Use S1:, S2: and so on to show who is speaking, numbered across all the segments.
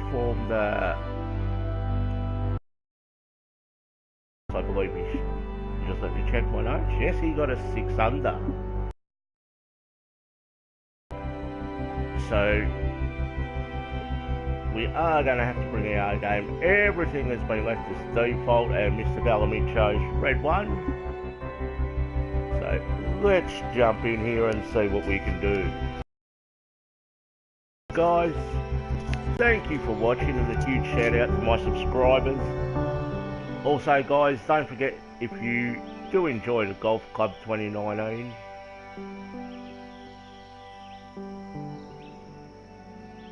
S1: performed, I believe he, just let me check my notes. Yes, he got a 6 under. So we are going to have to bring our game. Everything has been left as default, and Mr. Bellamy chose red 1. So let's jump in here and see what we can do. Guys, thank you for watching, and a huge shout out to my subscribers. Also guys, don't forget, if you do enjoy the Golf Club 2019,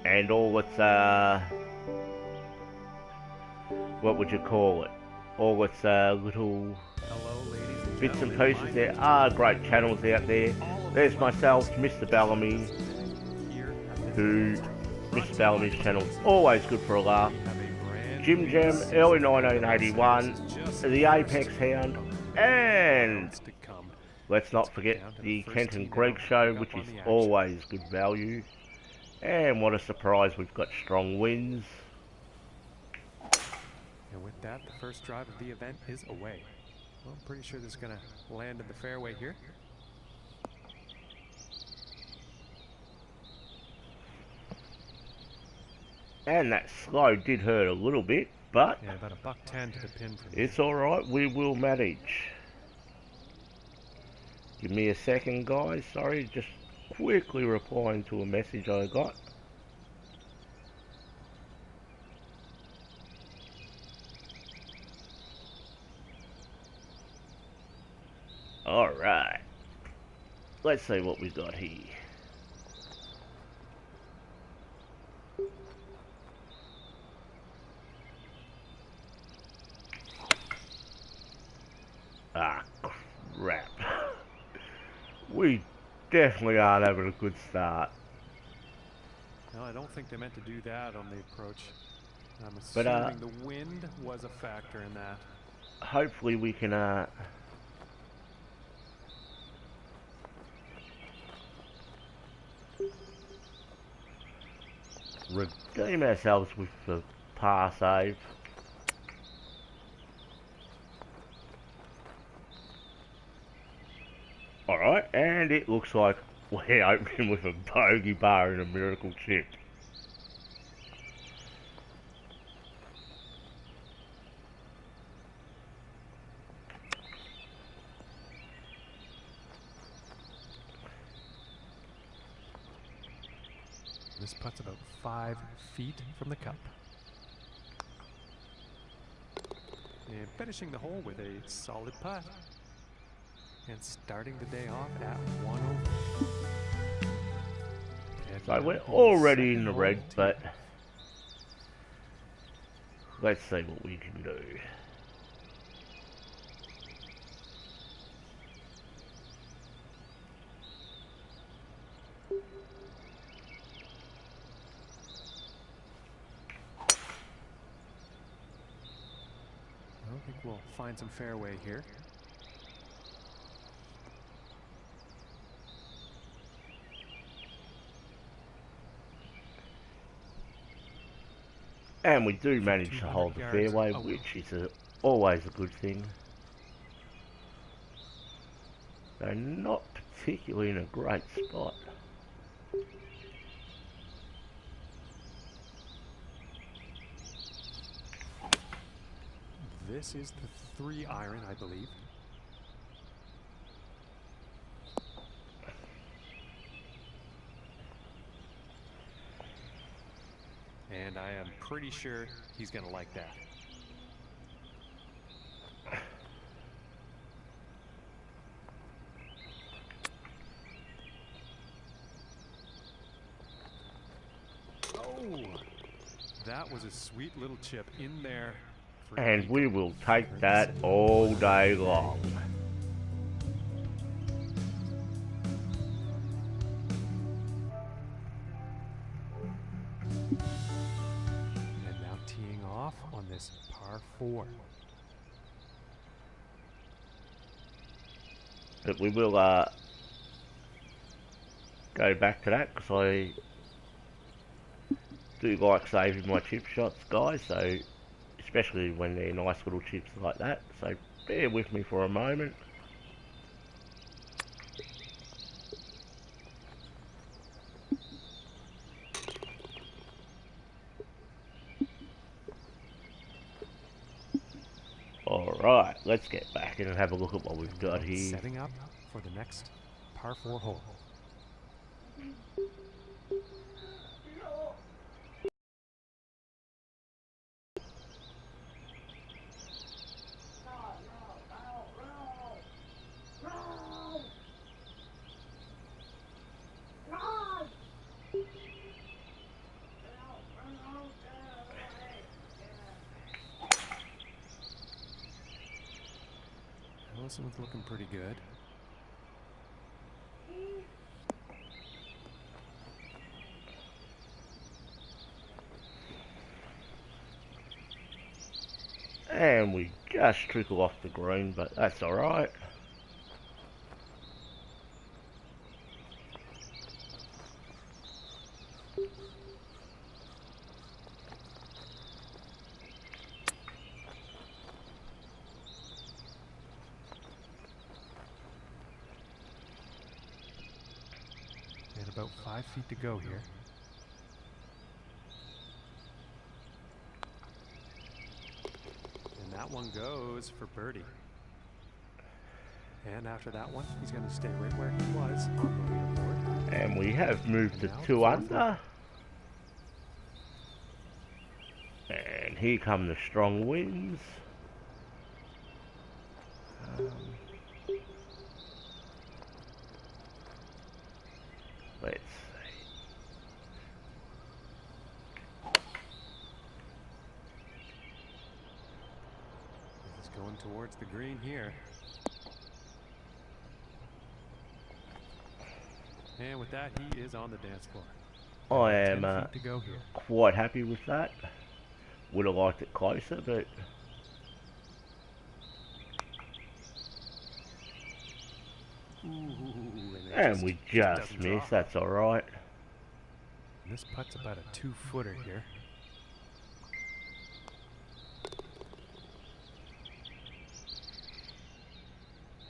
S1: and all its, what would you call it? All its little bits and pieces. There are great channels out there. There's myself, Mr. Bellamy, who, Mr. Bellamy's channel is always good for a laugh. Jim Jam, early 1981, the Apex Hound, and let's not forget the Kent and Greg show, which is always good value. And what a surprise, we've got strong winds.
S2: And with that, the first drive of the event is away. Well, I'm pretty sure this is going to land in the fairway here.
S1: And that slow did hurt a little bit, but
S2: yeah, about $110 to the pin from
S1: it's alright, we will manage. Give me a second guys, sorry, just quickly replying to a message I got. Alright, let's see what we got here. Ah, crap. We definitely aren't having a good start.
S2: No, I don't think they meant to do that on the approach. I'm assuming the wind was a factor in that.
S1: Hopefully we can redeem ourselves with the par save. Alright, and it looks like we're opening with a bogey bar and a miracle chip.
S2: This putt's about 5 feet from the cup. And finishing the hole with a solid putt. And starting the day off at 1 over.
S1: So we're already in the red, but let's see what we can do.
S2: I think we'll find some fairway here.
S1: And we do manage to hold the fairway, which is always a good thing. They're not particularly in a great spot.
S2: This is the 3-iron, I believe. And I am pretty sure he's going to like that. Oh, that was a sweet little chip in there.
S1: And we will take that all day long.
S2: And now teeing off on this par 4.
S1: But we will go back to that because I do like saving my chip shots, guys, so especially when they're nice little chips like that, so bear with me for a moment. Alright, let's get back and have a look at what we've got here.
S2: Setting up for the next par 4 hole. This one's looking pretty good.
S1: And we just trickle off the green, but that's alright.
S2: And about 5 feet to go here. And that one goes for birdie. And after that one, he's going to stay right where he was on the leaderboard.
S1: And we have moved to 2 under. And here come the strong winds. Let's see.
S2: He's going towards the green here. And with that, he is on the dance floor.
S1: I am
S2: to go here.
S1: quite happy with that. Would have liked it closer, but and we just missed. That's all right.
S2: And this putt's about a 2-footer here.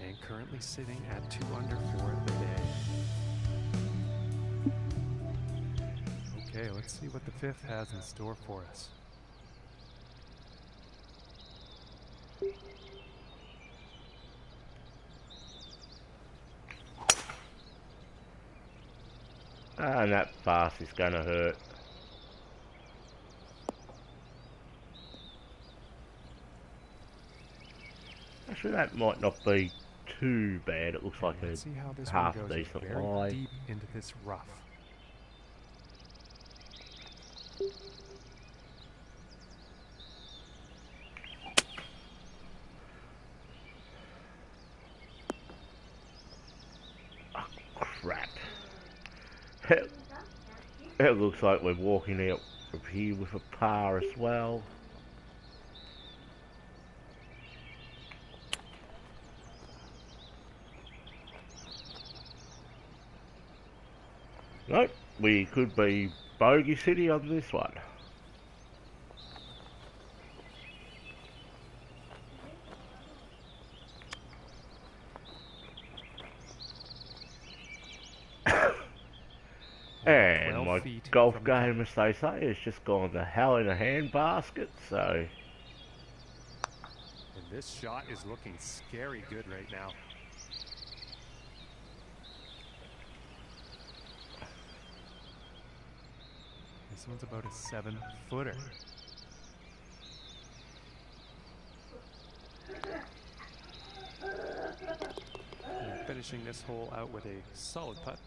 S2: And currently sitting at 2 under for the day. Okay, let's see what the 5th has in store for us.
S1: And that fast is going to hurt. Actually, that might not be too bad. It looks like a half decent lie.
S2: Deep into this rough.
S1: Oh, crap. It looks like we're walking out of here with a par as well. Nope, we could be bogey city on this one. And my golf game, as they say, has just gone to hell in a handbasket, so...
S2: And this shot is looking scary good right now. This one's about a 7-footer. And finishing this hole out with a solid putt.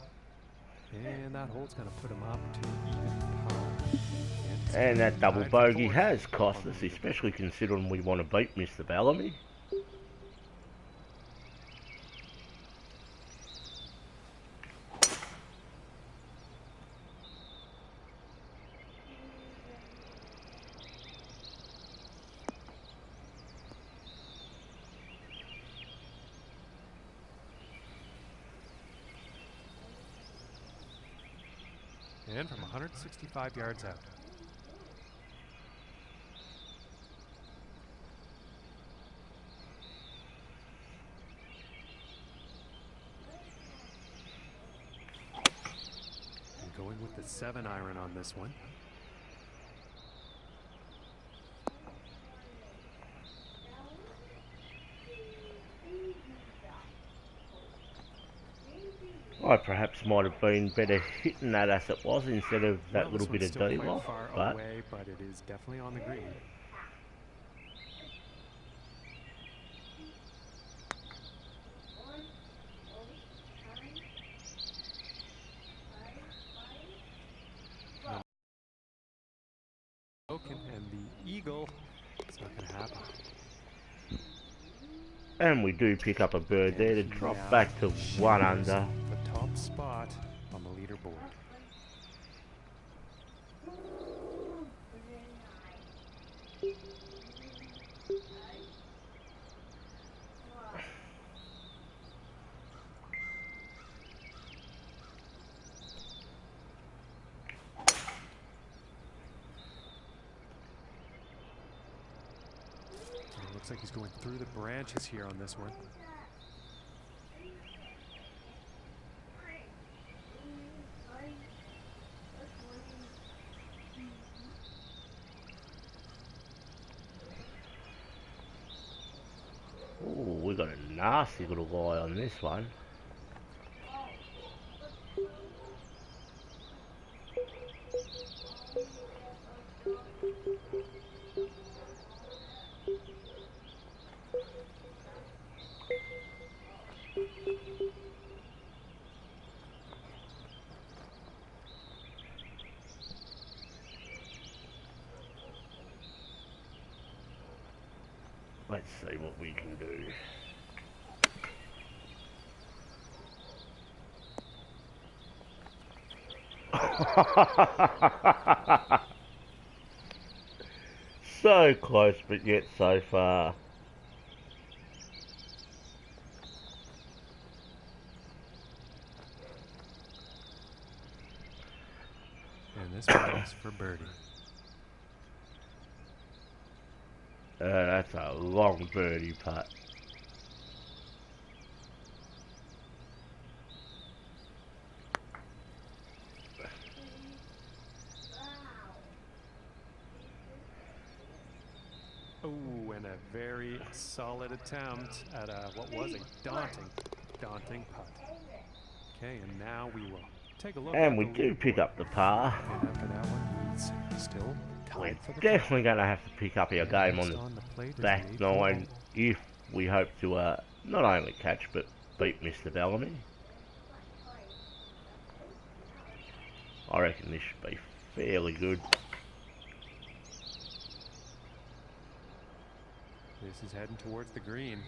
S2: And that hole's going to put him up to even par.
S1: And that double bogey has cost us, especially considering we want to beat Mr. Bellamy.
S2: And from 165 yards out. 7 iron on this one.
S1: I perhaps might have been better hitting that as it was instead of that little bit of D-lock, but
S2: away, but it is definitely on the green. And the eagle, it's not going to happen.
S1: and we do pick up a bird there to drop back to 1 under.
S2: The top spot on the leaderboard. Looks like he's going through the branches here on this one.
S1: Oh, we got a nasty little guy on this one. Let's see what we can do. So close, but yet so far.
S2: And this one is for birdie.
S1: That's a long birdie putt.
S2: Oh, and a very solid attempt at what was a daunting putt. Okay, and now we will take a look.
S1: And we do pick up the par.
S2: And after that one, he's still
S1: We're
S2: tied for the
S1: definitely going to have to pick up our game on the
S2: plate is
S1: back
S2: the
S1: 9 if we hope to not only catch but beat Mr. Bellamy. I reckon this should be fairly good.
S2: This is heading towards the green.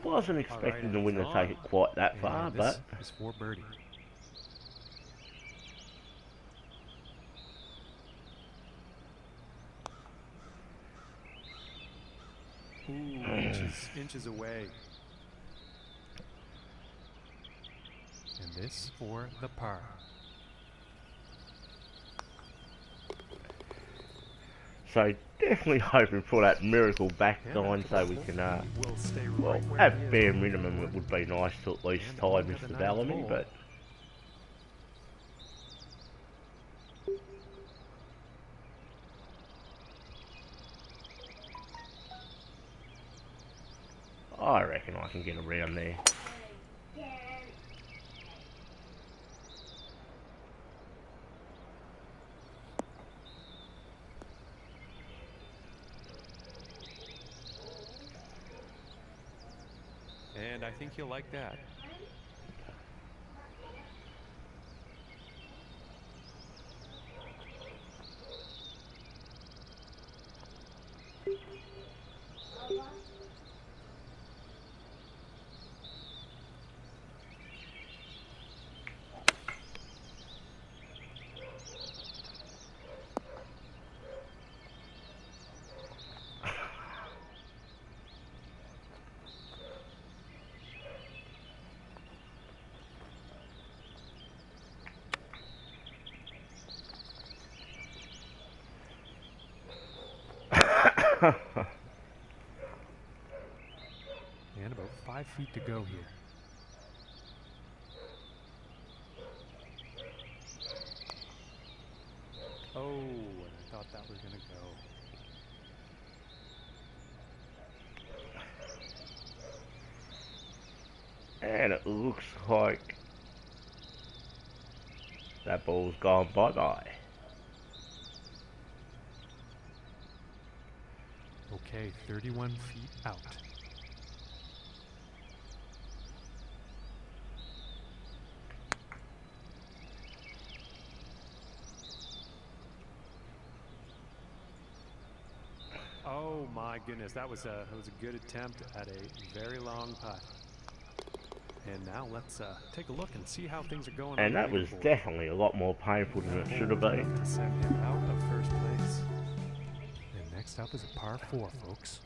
S1: Wasn't expecting the winner to take it quite that far, but
S2: this is for birdie. Ooh, inches away. And this for the par.
S1: so definitely hoping for that miracle back nine so we can, well, at bare minimum it would be nice to at least tie Mr. Bellamy, but I reckon I can get around there.
S2: And I think you'll like that. And about 5 feet to go here. we're gonna go.
S1: And it looks like that ball's gone bye-bye.
S2: Okay, 31 feet out. Oh my goodness, that was a good attempt at a very long putt. And now let's take a look and see how things are going.
S1: And that was definitely a lot more painful than it should have been.
S2: To send him out of first place. And next up is a par 4, folks.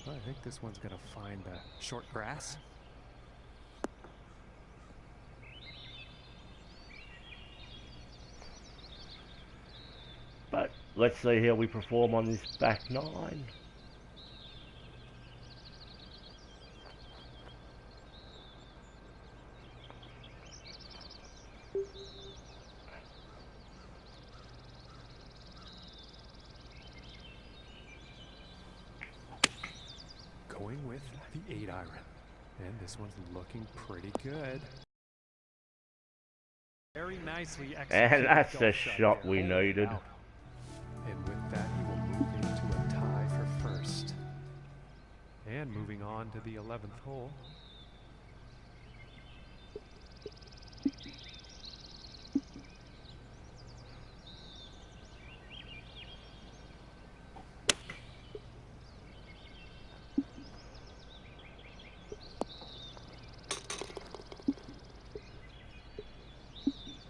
S2: I think this one's going to find short grass.
S1: But let's see how we perform on this back nine.
S2: Going with the 8 iron. And this one's looking pretty good. Very nicely executed.
S1: And that's the shot we needed.
S2: And with that, he will move into a tie for first. And moving on to the 11th hole.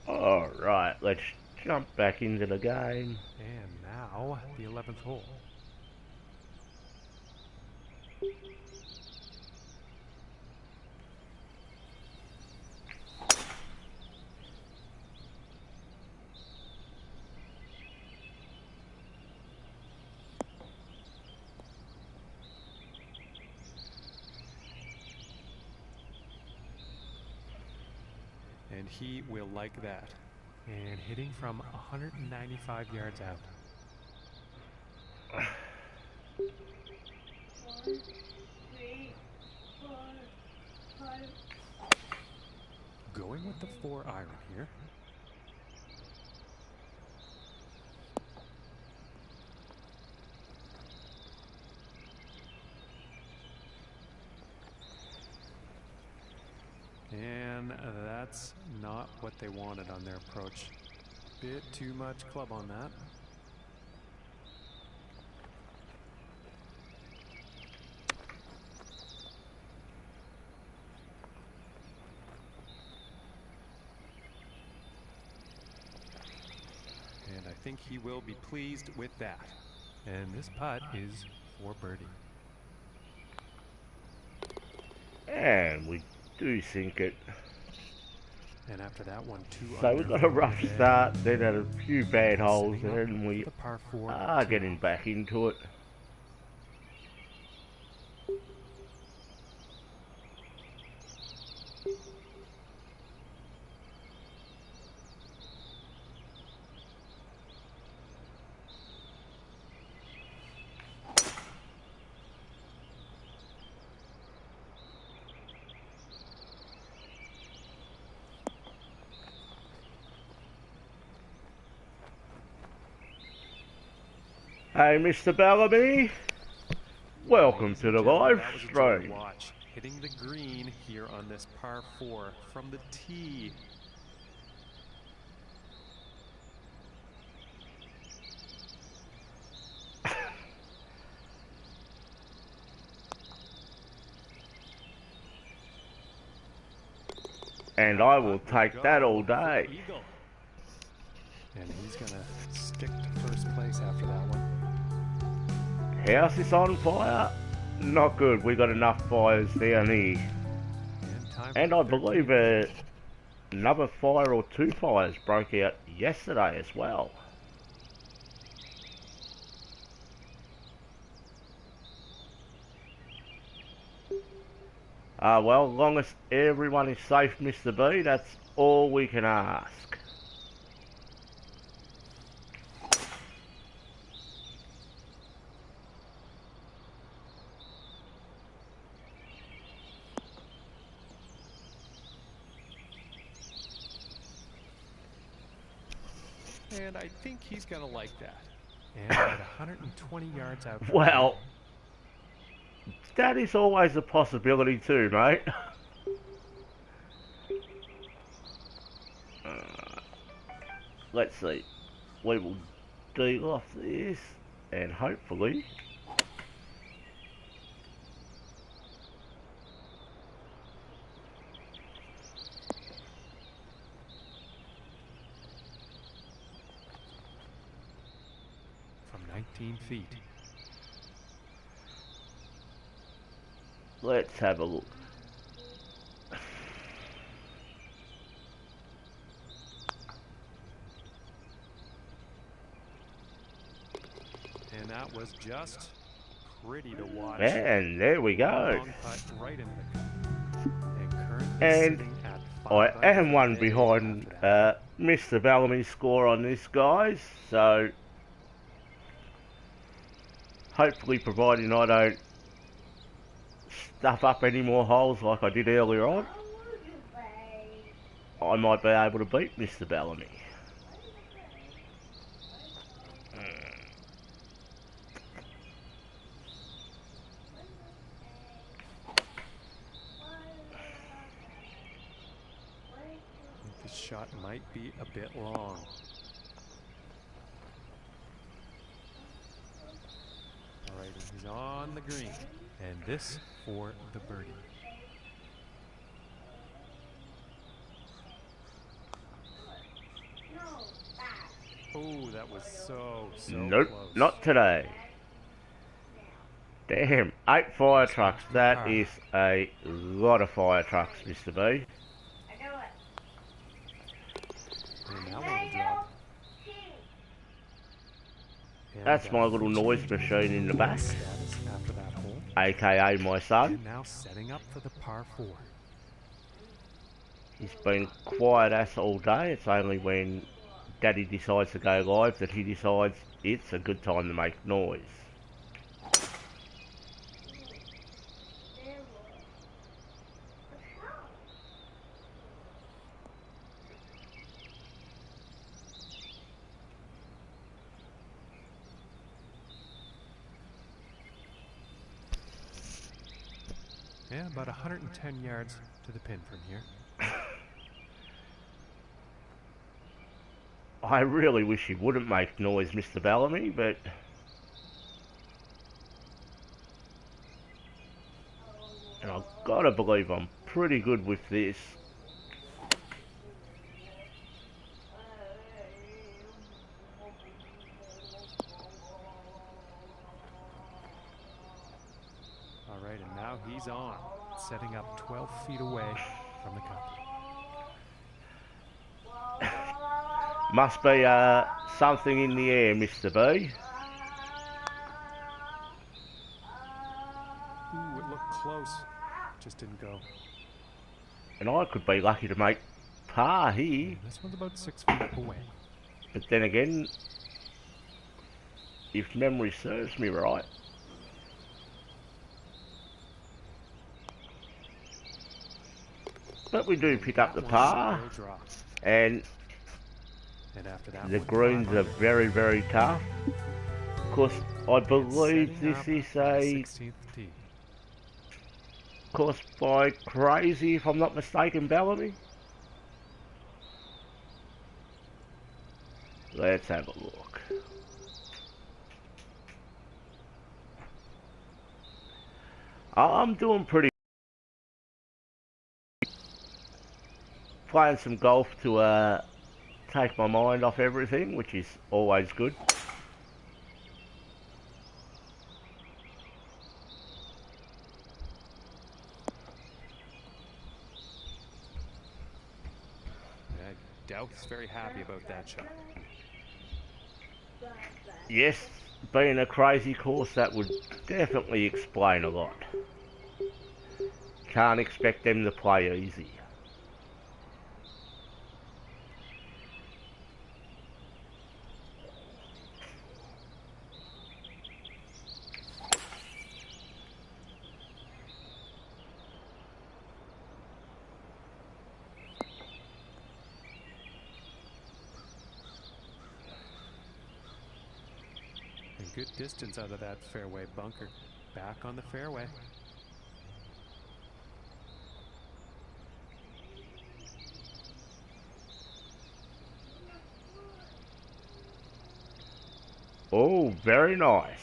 S1: Alright, let's jump back into the game.
S2: And now, the 11th hole. And he will like that. And hitting from 195 yards out.
S1: 1, 3, 4, 5.
S2: Going with the 4 iron here. And that's not what they wanted on their approach. Bit too much club on that. And I think he will be pleased with that. And this putt is for birdie.
S1: And we do sink it.
S2: And after that one, 2
S1: So we got a rough start, then had a few bad holes, and we are getting back into it. Hey, Mr. Bellamy, welcome to the live stream.
S2: Hitting the green here on this par 4 from the tee.
S1: And I will take that all day.
S2: And he's gonna stick to first place after that one.
S1: house is on fire? Not good. We got enough fires down here. And I believe another fire or two fires broke out yesterday as well. Well, as long as everyone is safe, Mr. B, that's all we can ask.
S2: And I think he's gonna like that. And at 120 yards out.
S1: Well, that is always a possibility too, mate. Let's see. We will deal off this, and hopefully...
S2: From 19 feet.
S1: Let's have a look.
S2: And that was just pretty to watch.
S1: And there we go.
S2: Right into the cup.
S1: And I am one behind Mr. Bellamy's score on this, guys. So hopefully, providing I don't stuff up any more holes like I did earlier on, I might be able to beat Mr. Bellamy.
S2: This shot might be a bit long. Alright, he's on the green. And this for the birdie. Oh, that was so
S1: nope,
S2: close.
S1: Not today. Damn, 8 fire trucks. That is a lot of fire trucks, Mr. B.
S2: And that one will drop.
S1: That's my little noise machine in the back,
S2: After that hole.
S1: aka my son.
S2: And now setting up for the par 4.
S1: He's been quiet ass all day. It's only when Daddy decides to go live that he decides it's a good time to make noise.
S2: Yeah, about 110 yards to the pin from here.
S1: I really wish he wouldn't make noise, Mr. Bellamy, but... And I've got to believe I'm pretty good with this.
S2: Alright, and now he's on, setting up 12 feet away from the cup.
S1: Must be something in the air, Mr. B.
S2: Ooh, it looked close. Just didn't go.
S1: And I could be lucky to make par here.
S2: This one's about 6 feet away.
S1: But then again, if memory serves me right, but we do pick up the par, and
S2: after that,
S1: the greens are very, very tough. Of course, I believe this is a course by Crazy, if I'm not mistaken, Bellamy. Let's have a look. I'm doing pretty. Playing some golf to take my mind off everything, which is always good.
S2: He's very happy about that shot.
S1: Yes, being a crazy course, that would definitely explain a lot. Can't expect them to play easy.
S2: A good distance out of that fairway bunker. Back on the fairway.
S1: Oh, very nice.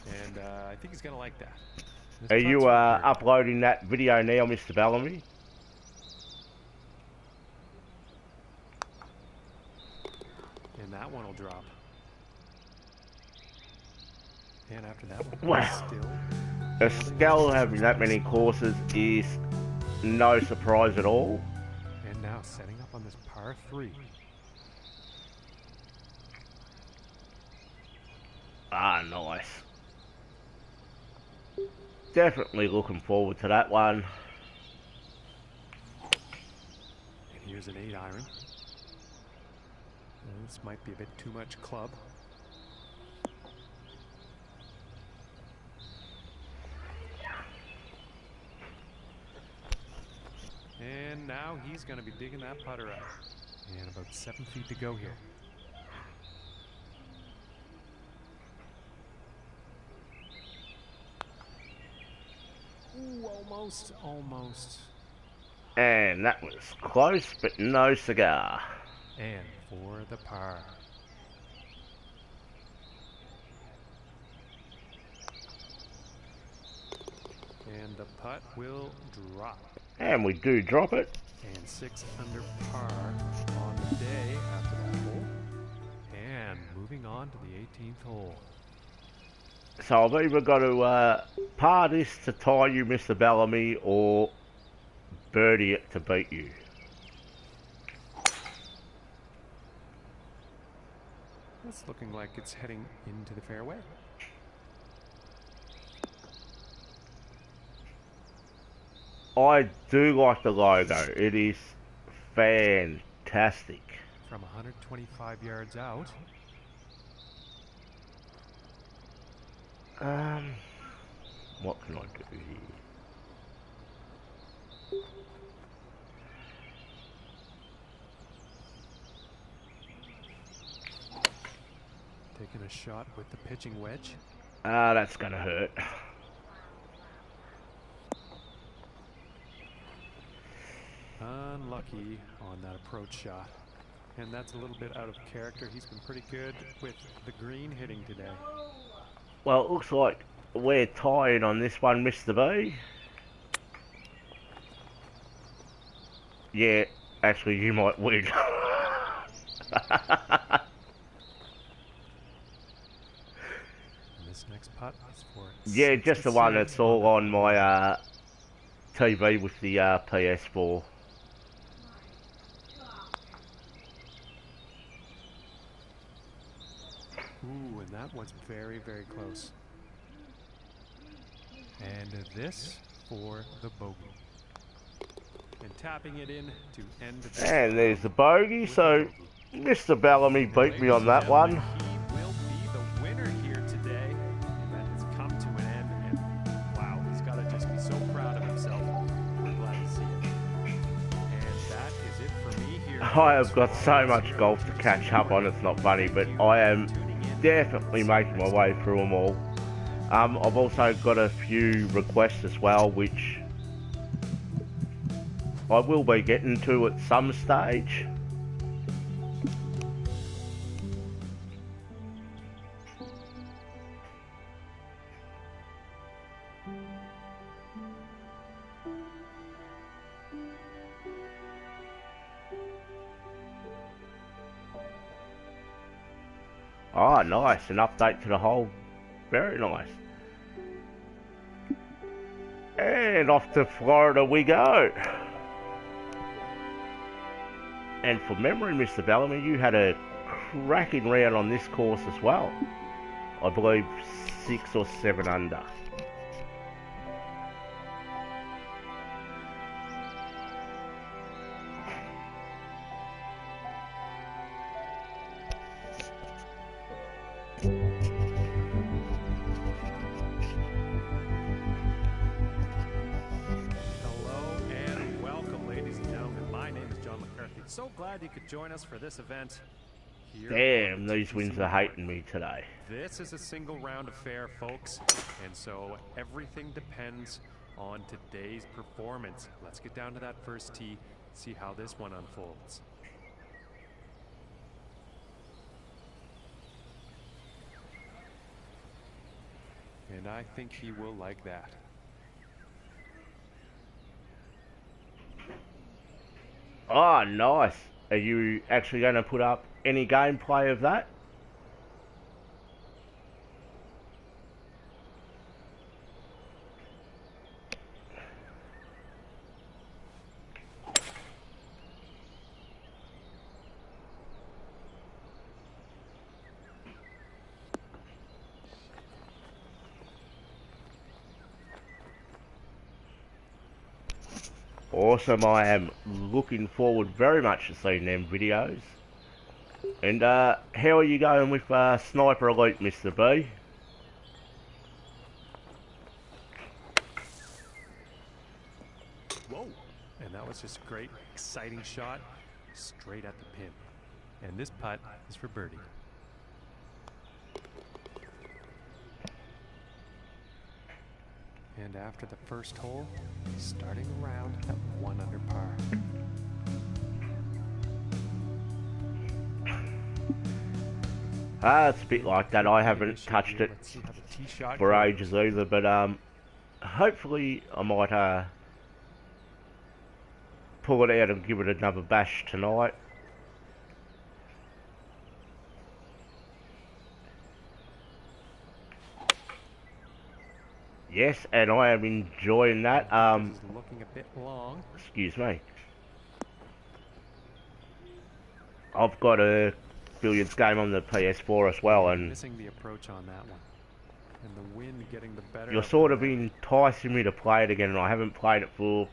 S2: And I think he's going to like that.
S1: Are you uploading that video now, Mr. Bellamy?
S2: And that one will drop. And after that one,
S1: Wow. Estelle having that many courses is no surprise at all.
S2: And now setting up on this par 3.
S1: Ah, nice. Definitely looking forward to that one.
S2: And here's an 8-iron. This might be a bit too much club. And now he's going to be digging that putter up. And about 7 feet to go here. Ooh, almost.
S1: And that was close, but no cigar.
S2: And for the par. And the putt will drop.
S1: And we do drop it.
S2: And 6 under par on the day after that hole. And moving on to the 18th hole.
S1: So I've either got to par this to tie you, Mr. Bellamy, or birdie it to beat you.
S2: It's looking like it's heading into the fairway.
S1: I do like the logo. It is fantastic.
S2: From 125 yards out.
S1: What can I do here?
S2: Taking a shot with the pitching wedge.
S1: Ah, that's gonna hurt.
S2: Unlucky on that approach shot. And that's a little bit out of character. He's been pretty good with the green hitting today.
S1: Well, it looks like we're tied on this one, Mr. B. Yeah, actually, you might win.
S2: This next putt is for
S1: Yeah, just the one that's all on my TV with the PS4.
S2: Ooh, and that one's very, very close. And this for the bogey. And tapping it in to end the
S1: And there's the bogey, so Mr. Bellamy beat me on that one.
S2: He will be the winner here today. And that has come to an end. And wow, he's got to just be so proud of himself. We're glad to see it. And that is it for me here.
S1: I have got so much golf to catch up on, it's not funny, but I am definitely making my way through them all. I've also got a few requests as well, which I will be getting to at some stage. Oh, nice, an update to the whole Very nice. And off to Florida we go. And for memory, Mr. Bellamy, you had a cracking round on this course as well. I believe 6 or 7 under.
S2: So glad you could join us for this event.
S1: Damn, these winds are hating me today.
S2: This is a single round affair, folks, and so everything depends on today's performance. Let's get down to that first tee, see how this one unfolds. And I think he will like that.
S1: Oh, nice. Are you actually going to put up any gameplay of that? Awesome, I am looking forward very much to seeing them videos. And how are you going with Sniper Elite, Mr. B?
S2: Whoa, and that was just a great, exciting shot straight at the pin. And this putt is for birdie. And after the first hole, starting around at 1 under par.
S1: It's a bit like that. I haven't touched it for ages either, but hopefully I might pull it out and give it another bash tonight. Yes, and I am enjoying that.
S2: Looking a bit long.
S1: Excuse me. I've got a billiards game on the PS4 as well, and
S2: missing the approach on that one. And the wind getting the better.
S1: You're sort of enticing me to play it again, and I haven't played it for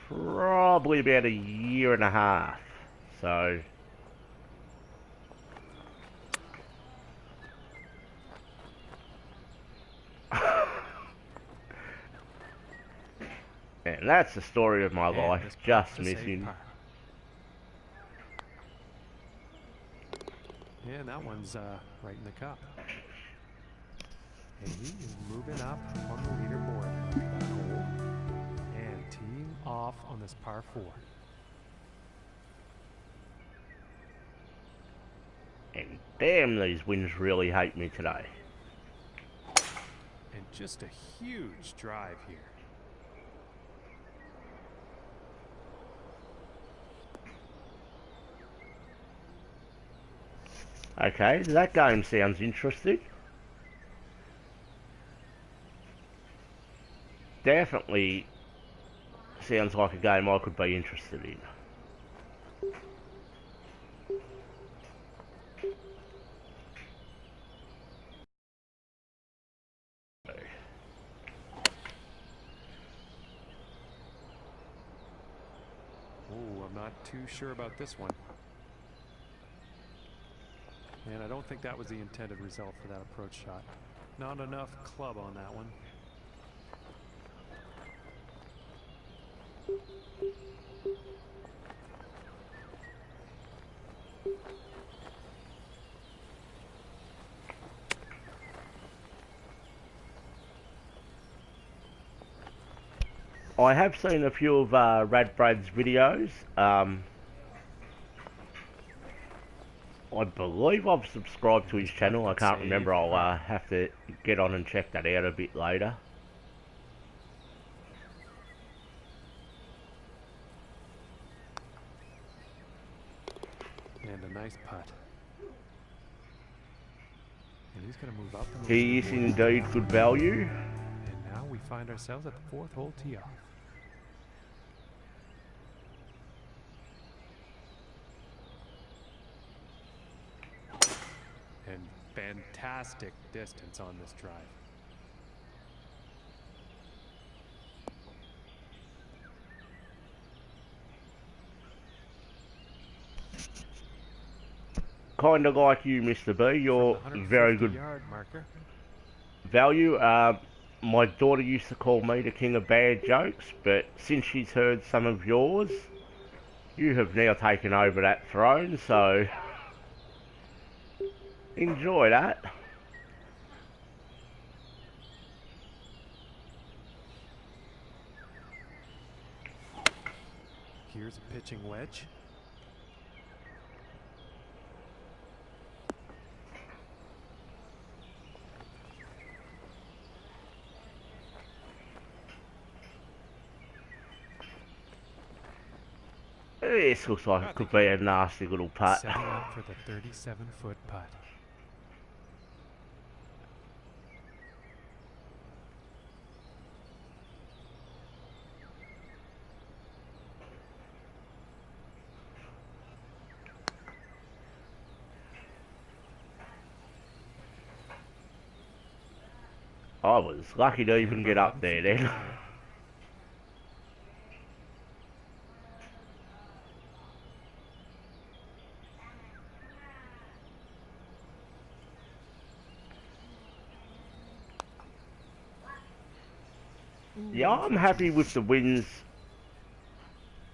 S1: probably about a year and a half. So and that's the story of my life, just missing.
S2: And that one's right in the cup. And he is moving up on the leaderboard after that hole. And teeing off on this par 4.
S1: And damn, these winds really hate me today.
S2: And just a huge drive here.
S1: Okay, that game sounds interesting. Definitely sounds like a game I could be interested in.
S2: Oh, I'm not too sure about this one. And I don't think that was the intended result for that approach shot. Not enough club on that one.
S1: I have seen a few of Rad Brad's videos. I believe I've subscribed to his channel. I can't remember. I'll have to get on and check that out a bit later.
S2: And a nice putt. And he's going to move up.
S1: He is indeed good value.
S2: And now we find ourselves at the fourth hole tee off. And fantastic distance on this drive.
S1: Kind of like you, Mr. B. You're very good value. My daughter used to call me the king of bad jokes, but since she's heard some of yours, you have now taken over that throne, so enjoy that.
S2: Here's a pitching wedge.
S1: This looks like it could be a nasty little putt.
S2: Setting up for the 37-foot putt.
S1: I was lucky to even get up there then. Yeah, I'm happy with the wins,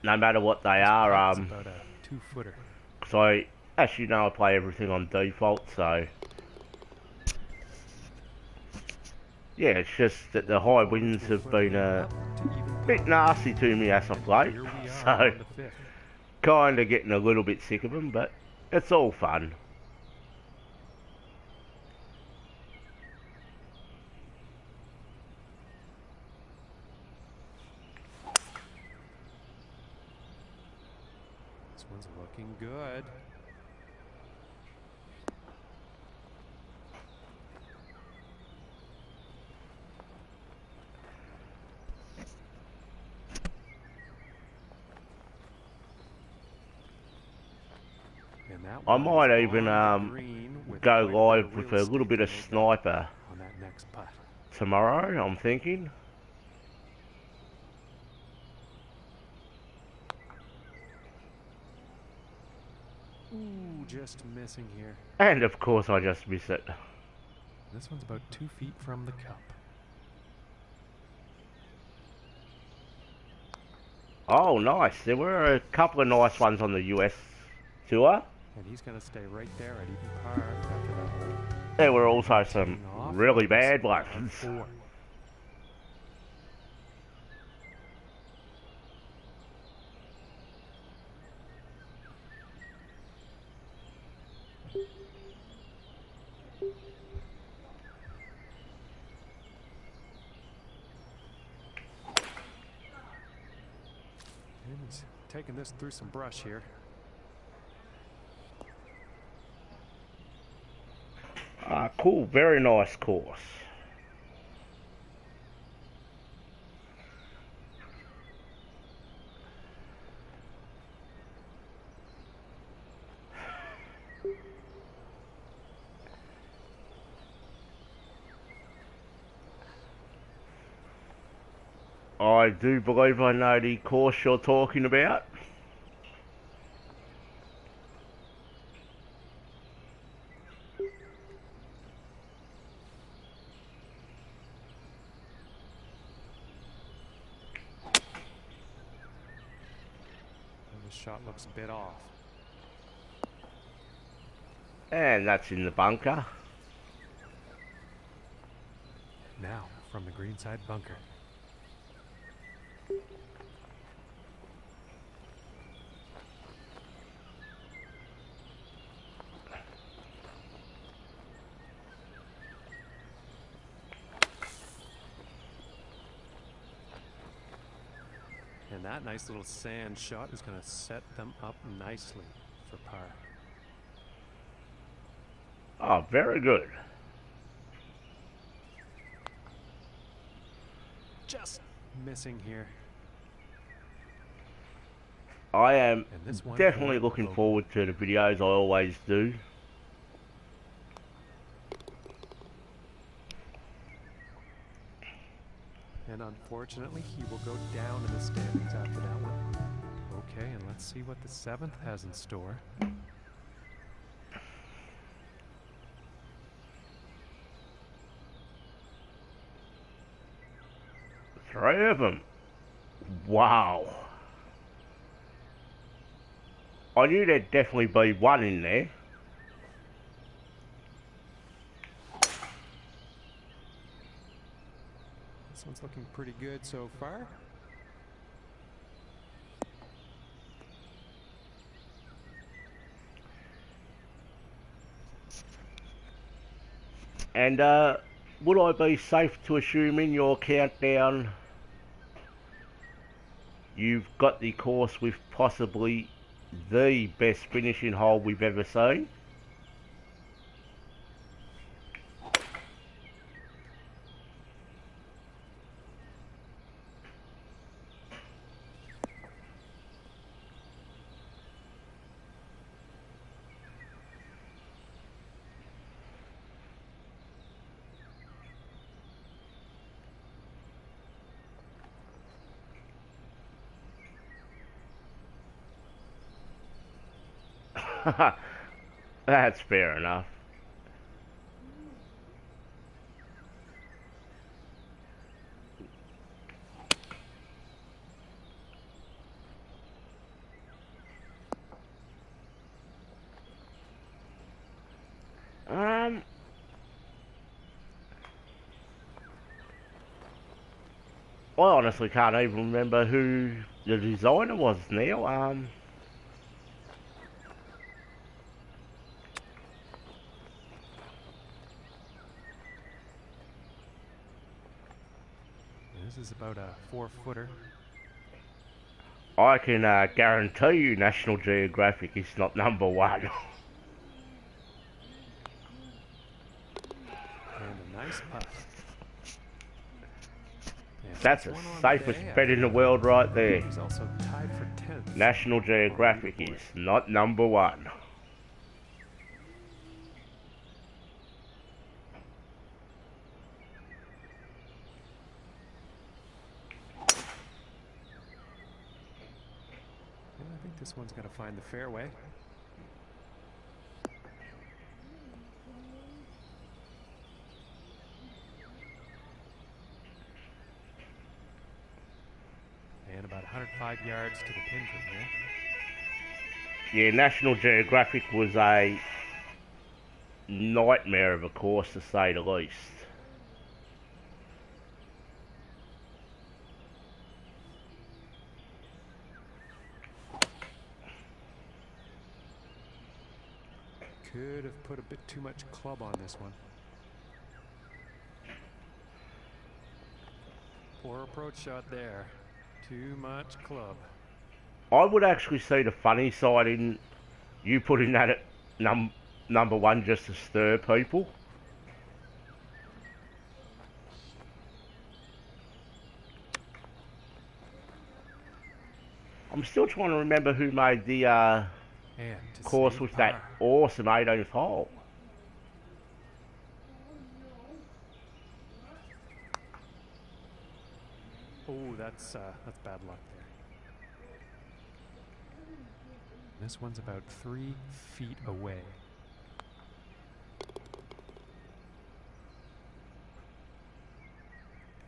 S1: no matter what they are.
S2: About a 2-footer.
S1: So, as you know, I play everything on default, so yeah, it's just that the high wins have been a bit nasty to me as of late, so kind of getting a little bit sick of them, but it's all fun.
S2: This one's looking good.
S1: I might even go live with a little bit of sniper
S2: on that next putt
S1: tomorrow, I'm thinking.
S2: Ooh, just missing here.
S1: And of course I just miss it.
S2: This one's about 2 feet from the cup.
S1: Oh, nice. There were a couple of nice ones on the US tour.
S2: And he's going to stay right there at even par after that hole.
S1: There were also some really bad ones.
S2: 4. And he's taking this through some brush here.
S1: Cool, very nice course. I do believe I know the course you're talking about.
S2: Shot looks a bit off.
S1: And that's in the bunker.
S2: Now, from the greenside bunker. And that nice little sand shot is going to set them up nicely for par.
S1: Oh, very good.
S2: missing here.
S1: I am
S2: And this one
S1: definitely
S2: for
S1: looking
S2: Logan.
S1: forward to the videos, I always do.
S2: And unfortunately, he will go down in the standings after that one. Okay, and let's see what the 7th has in store.
S1: 3 of them. Wow. I knew there'd definitely be one in there.
S2: This one's looking pretty good so far.
S1: And would I be safe to assume in your countdown you've got the course with possibly the best finishing hole we've ever seen? That's fair enough. I honestly can't even remember who the designer was now.
S2: This is about a 4-footer.
S1: I can guarantee you National Geographic is not number 1.
S2: And a nice putt. And
S1: That's the
S2: one on
S1: safest
S2: day
S1: bet in the world right there.
S2: He's also tied for 10th.
S1: National Geographic is not number 1.
S2: I think this one's going to find the fairway. And about 105 yards to the pin from here.
S1: Yeah, National Geographic was a nightmare of a course, to say the least.
S2: Could have put a bit too much club on this one. Poor approach shot there. Too much club.
S1: I would actually see the funny side in you putting that at number 1 just to stir people. I'm still trying to remember who made the course with that awesome 18th hole.
S2: Oh, that's bad luck there. This one's about 3 feet away.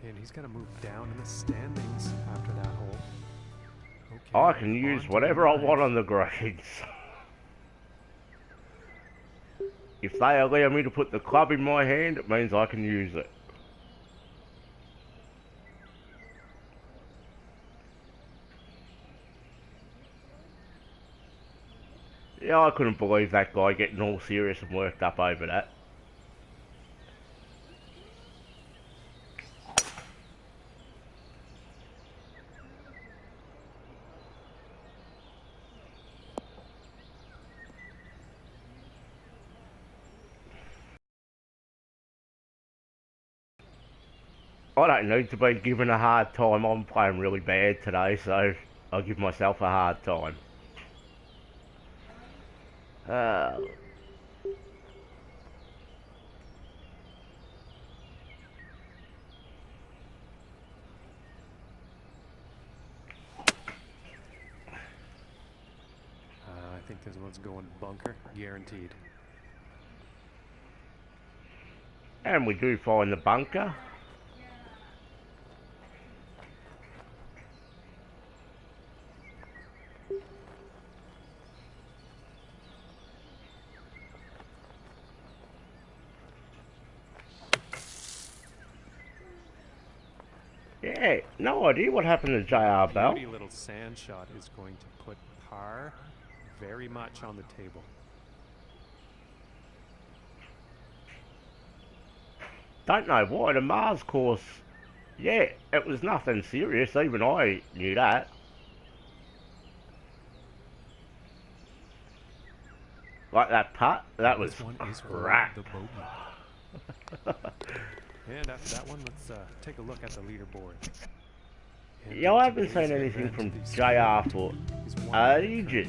S2: And he's got to move down in the standings after that hole. Okay,
S1: I can use whatever I want on the greens. If they allow me to put the club in my hand, it means I can use it. Yeah, I couldn't believe that guy getting all serious and worked up over that. I I don't need to be given a hard time. I'm playing really bad today, so I'll give myself a hard time.
S2: I think this one's going bunker, guaranteed.
S1: And we do find the bunker. Yeah, no idea what happened to JR Bell.
S2: Beauty little sand shot is going to put par very much on the table.
S1: Don't know why, the Mars course, yeah, it was nothing serious, even I knew that. Like that putt, that was crap.
S2: And after that one, let's take a look at the leaderboard.
S1: Yeah, I haven't seen anything from JR for ages.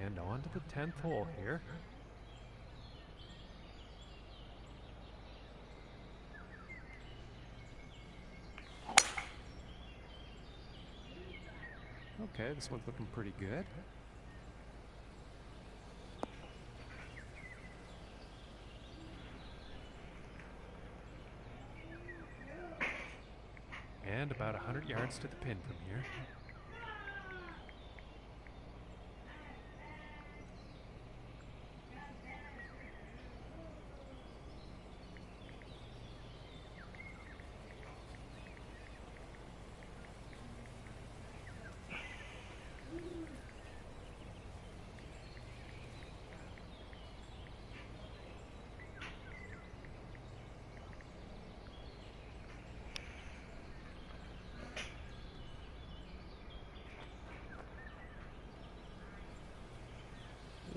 S2: And on to the 10th hole here. Okay, this one's looking pretty good. And about 100 yards to the pin from here.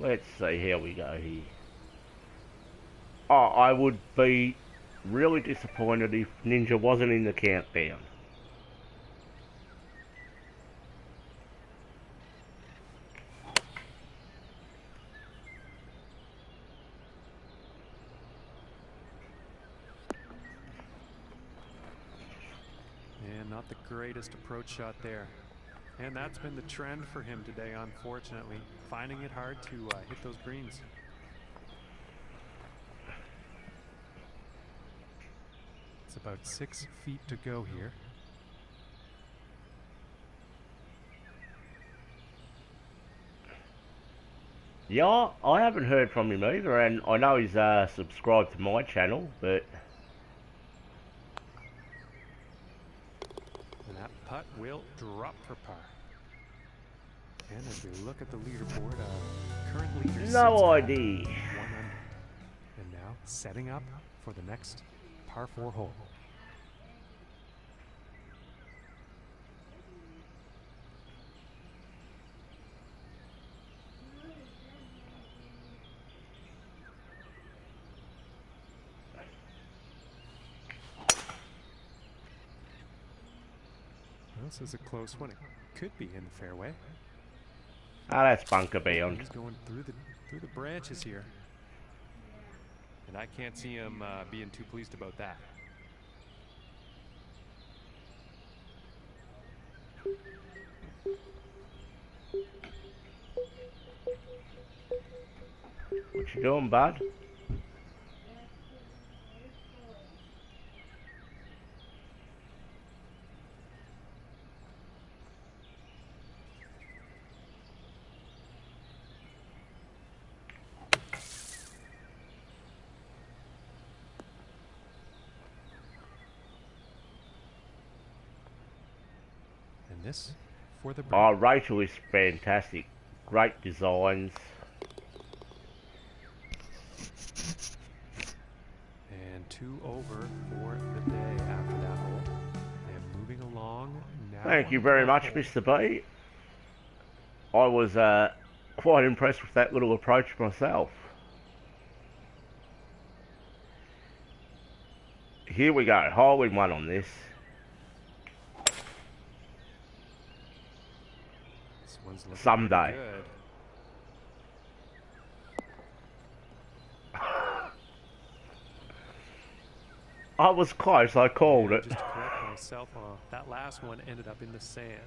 S1: Let's see how we go here. Oh, I would be really disappointed if Ninja wasn't in the countdown.
S2: And not the greatest approach shot there. And that's been the trend for him today, unfortunately. Finding it hard to hit those greens. It's about 6 feet to go here.
S1: Yeah, I haven't heard from him either, and I know he's subscribed to my channel, but...
S2: And that putt will drop for par. And as we look at the leaderboard, current leader
S1: no idea.
S2: 1 under. And now setting up for the next par 4 hole. This is a close one. It could be in the fairway.
S1: Ah, that's bunker bound.
S2: He's going through the branches here, and I can't see him being too pleased about that.
S1: What you doing, bud?
S2: This for the
S1: oh, Rachel is fantastic. Great designs.
S2: And 2 over for the day after that hole. And moving along now.
S1: Thank you very much, Mr. B. I was quite impressed with that little approach myself. here we go. Hole in one on this.
S2: This one's looking
S1: Someday.
S2: good.
S1: I was close, I called it.
S2: Just to correct myself, that last one ended up in the sand.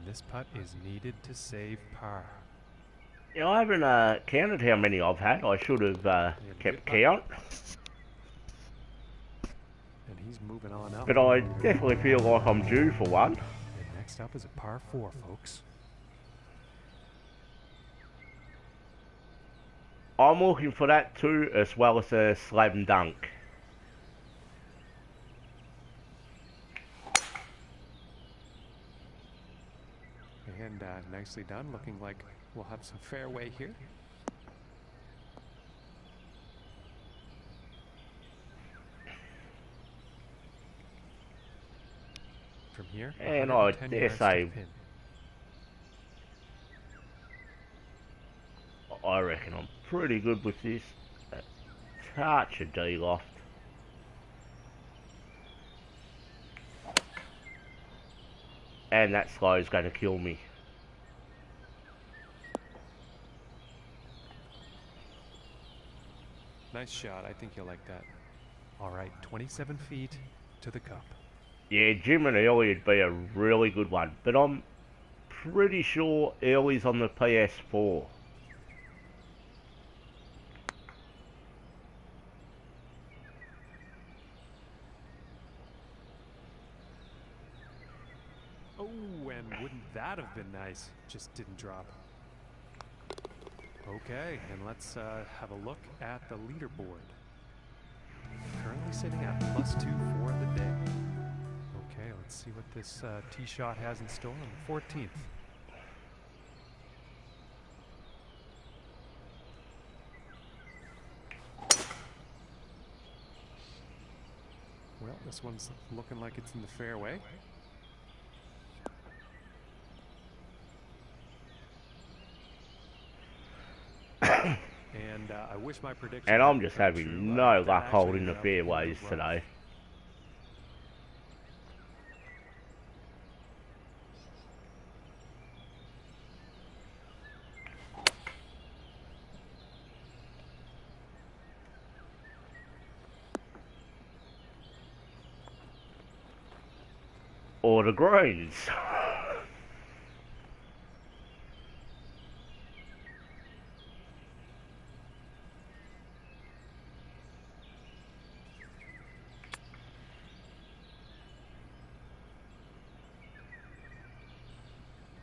S2: This putt is needed to save par.
S1: Yeah, I haven't counted how many I've had. I should have kept count.
S2: And he's moving on up.
S1: But I definitely feel like I'm due for one.
S2: And next up is a par 4, folks.
S1: I'm looking for that too, as well as a slam dunk.
S2: And nicely done. Looking like we'll have some fairway here. From here,
S1: and I dare say, I reckon I'm pretty good with this. A touch of D-loft. And that slow is going to kill me.
S2: Nice shot. I think you'll like that. All right, 27 feet to the cup.
S1: Yeah, Jim and Early would be a really good one, but I'm pretty sure Early's on the PS4.
S2: Oh, and wouldn't that have been nice? Just didn't drop. Okay, and let's have a look at the leaderboard. Currently sitting at +2 for the day. Okay, let's see what this tee shot has in store on the 14th. Well, this one's looking like it's in the fairway. And I wish my prediction.
S1: And I'm just having no luck holding the fairways today. Or the greens.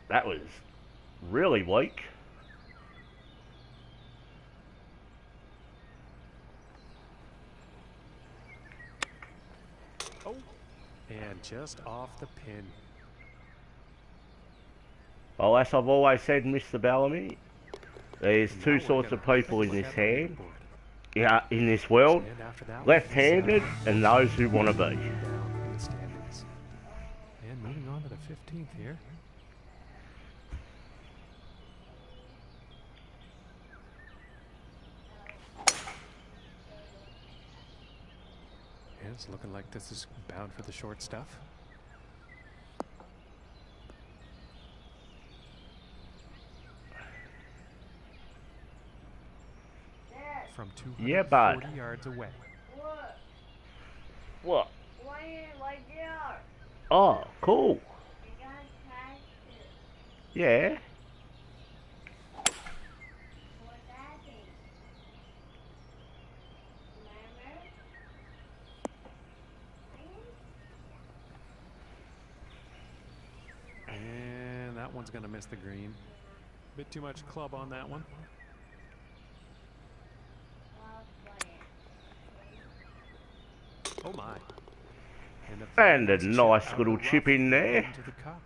S1: That was really weak.
S2: Oh, and just off the pin.
S1: Well, as I've always said, Mr. Bellamy, there's two sorts of people in this hand, in this world, left-handed and those who want to be.
S2: And moving on to the 15th here. And it's looking like this is bound for the short stuff. From 240 yards away.
S1: What?
S3: Why are you like there?
S1: Oh, cool.
S3: You gotta catch it.
S1: Yeah.
S3: What's that thing? Remember?
S2: And that one's gonna miss the green. Bit too much club on that one. Oh my.
S1: And a nice little chip in there.
S2: To the cup.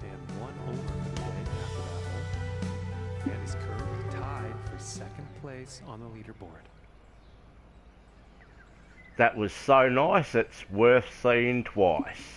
S2: And one over for the day after that hole. second place on the leaderboard.
S1: That was so nice, it's worth seeing twice.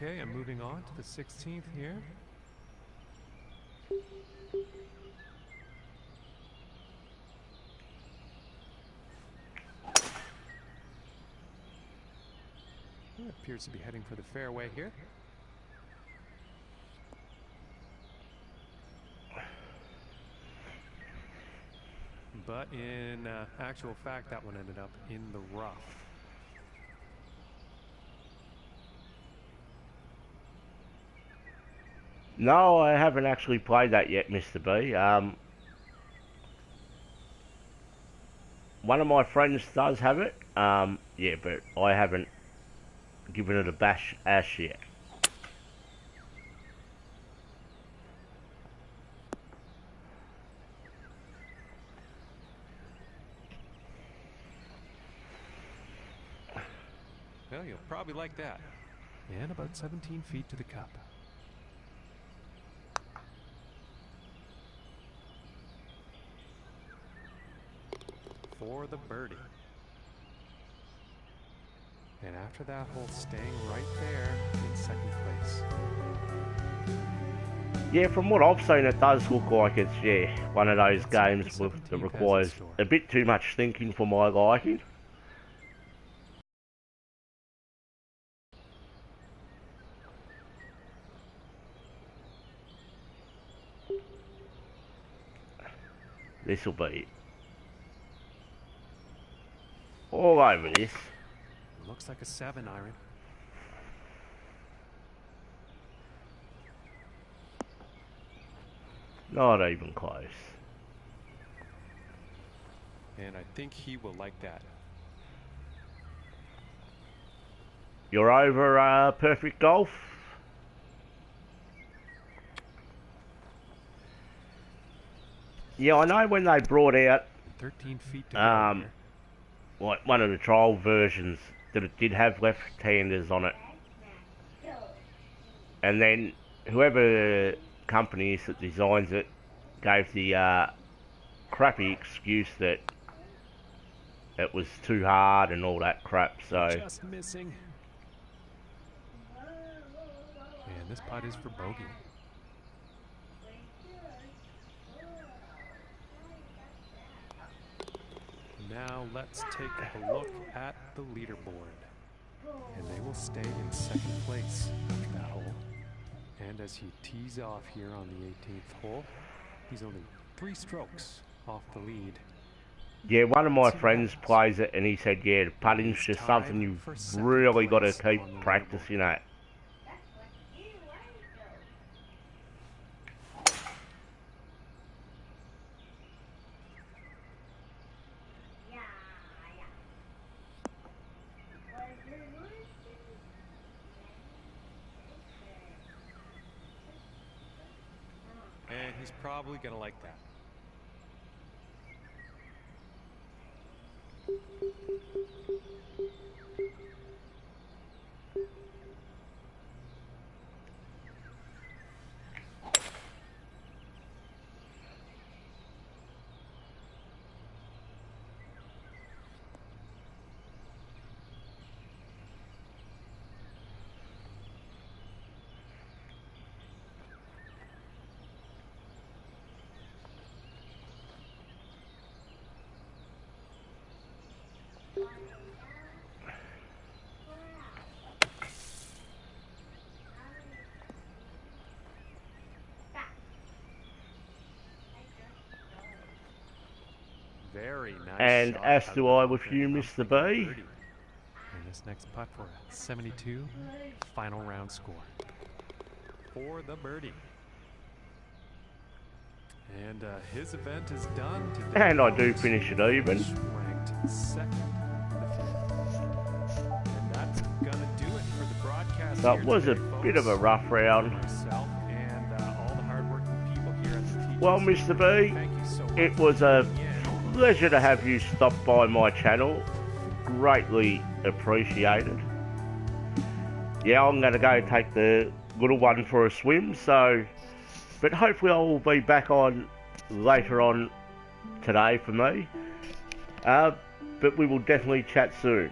S2: Okay, I'm moving on to the 16th here. It appears to be heading for the fairway here. But in actual fact, that one ended up in the rough.
S1: No, I haven't actually played that yet, Mr. B. One of my friends does have it. Yeah, but I haven't given it a bash yet.
S2: Well, you'll probably like that. And about 17 feet to the cup. For the birdie. And after that hole, staying right there in second place.
S1: Yeah, from what I've seen, it does look like it's, yeah, one of those games that requires a bit too much thinking for my liking. This'll be all over this.
S2: Looks like a 7-iron.
S1: Not even close.
S2: And I think he will like that.
S1: You're over perfect golf? Yeah, I know when they brought out
S2: 13 feet to go
S1: like one of the trial versions that it did have left-handers on it. And then whoever company is that designs it gave the crappy excuse that it was too hard and all that crap, so...
S2: Just missing. And this putt is for bogey. Now let's take a look at the leaderboard. And they will stay in second place after that hole. And as he tees off here on the 18th hole, he's only 3 strokes off the lead.
S1: Yeah, one of my friends plays it and he said, yeah, the putting's just something you've really got to keep practicing at.
S2: And he's probably going to like that. Very nice.
S1: And
S2: shot
S1: as
S2: out
S1: do
S2: of
S1: I
S2: the
S1: with you,
S2: bunker.
S1: Mr. B.
S2: And this next putt for a 72, final round score for the birdie. And his event is done today.
S1: And I do finish it even.
S2: Ranked second in the field. And that
S1: So it was a bit of a rough round.
S2: Myself and all the hardworking people here at the TGC.
S1: Well, Mr. B,
S2: Thank you so much
S1: it
S2: for
S1: was a
S2: tuning in.
S1: pleasure to have you stop by my channel. Greatly appreciated. Yeah, I'm going to go take the little one for a swim, so, but hopefully I'll be back on later on today for me. But we will definitely chat soon.